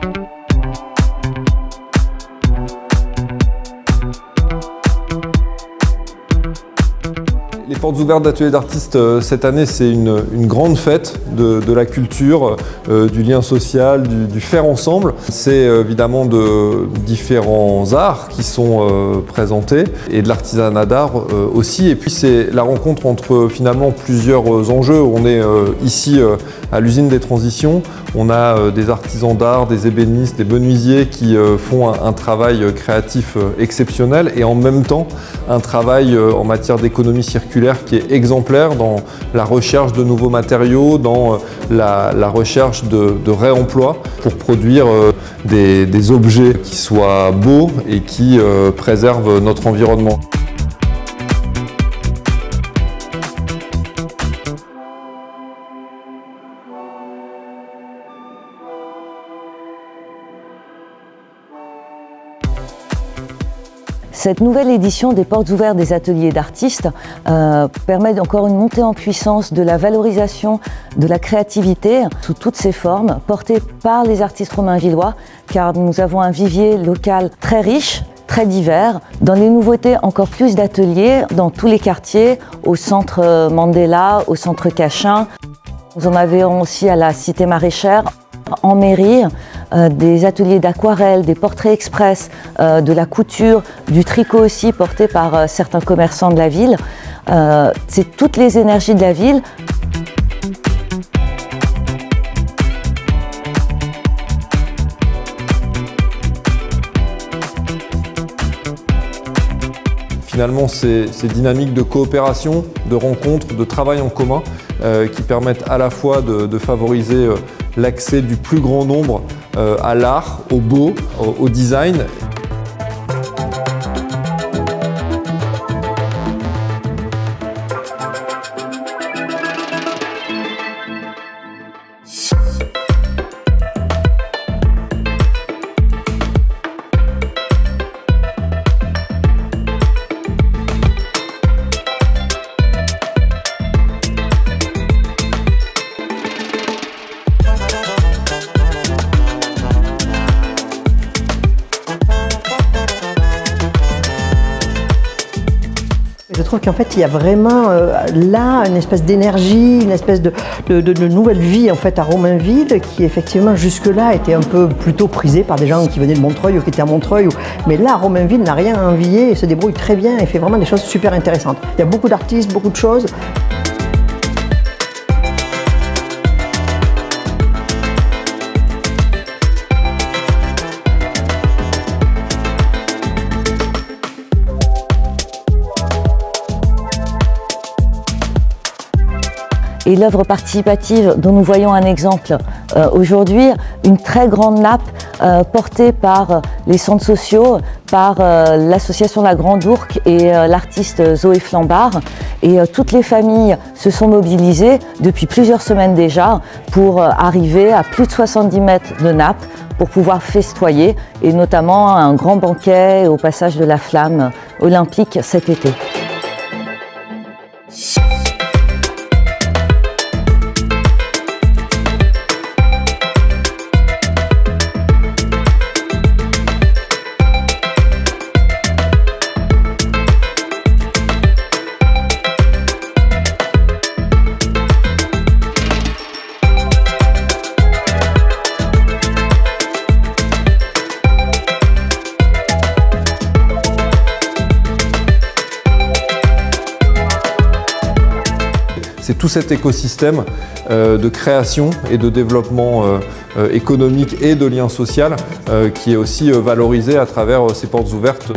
Les portes ouvertes d'ateliers d'artistes cette année, c'est une grande fête de la culture, du lien social, du faire ensemble. C'est évidemment de différents arts qui sont présentés et de l'artisanat d'art aussi. Et puis c'est la rencontre entre finalement plusieurs enjeux. On est ici à l'usine des transitions. On a des artisans d'art, des ébénistes, des menuisiers qui font un travail créatif exceptionnel et en même temps un travail en matière d'économie circulaire qui est exemplaire dans la recherche de nouveaux matériaux, dans la recherche de réemploi pour produire des objets qui soient beaux et qui préservent notre environnement. Cette nouvelle édition des portes ouvertes des ateliers d'artistes permet encore une montée en puissance de la valorisation de la créativité sous toutes ses formes, portée par les artistes romainvillois, car nous avons un vivier local très riche, très divers. Dans les nouveautés, encore plus d'ateliers dans tous les quartiers, au centre Mandela, au centre Cachin. Nous en avons aussi à la Cité Maraîchère. En mairie, des ateliers d'aquarelle, des portraits express, de la couture, du tricot aussi porté par certains commerçants de la ville. C'est toutes les énergies de la ville. Finalement, ces dynamiques de coopération, de rencontres, de travail en commun qui permettent à la fois de favoriser l'accès du plus grand nombre à l'art, au beau, au design. Je trouve qu'en fait, il y a vraiment là une espèce d'énergie, une espèce de nouvelle vie en fait à Romainville qui effectivement jusque-là était un peu plutôt prisée par des gens qui venaient de Montreuil ou qui étaient à Montreuil. Mais là, Romainville n'a rien à envier et se débrouille très bien et fait vraiment des choses super intéressantes. Il y a beaucoup d'artistes, beaucoup de choses. Et l'œuvre participative dont nous voyons un exemple aujourd'hui, une très grande nappe portée par les centres sociaux, par l'association La Grande Ourque et l'artiste Zoé Flambard. Et toutes les familles se sont mobilisées depuis plusieurs semaines déjà pour arriver à plus de 70 mètres de nappe pour pouvoir festoyer et notamment un grand banquet au passage de la flamme olympique cet été. C'est tout cet écosystème de création et de développement économique et de lien social qui est aussi valorisé à travers ces portes ouvertes.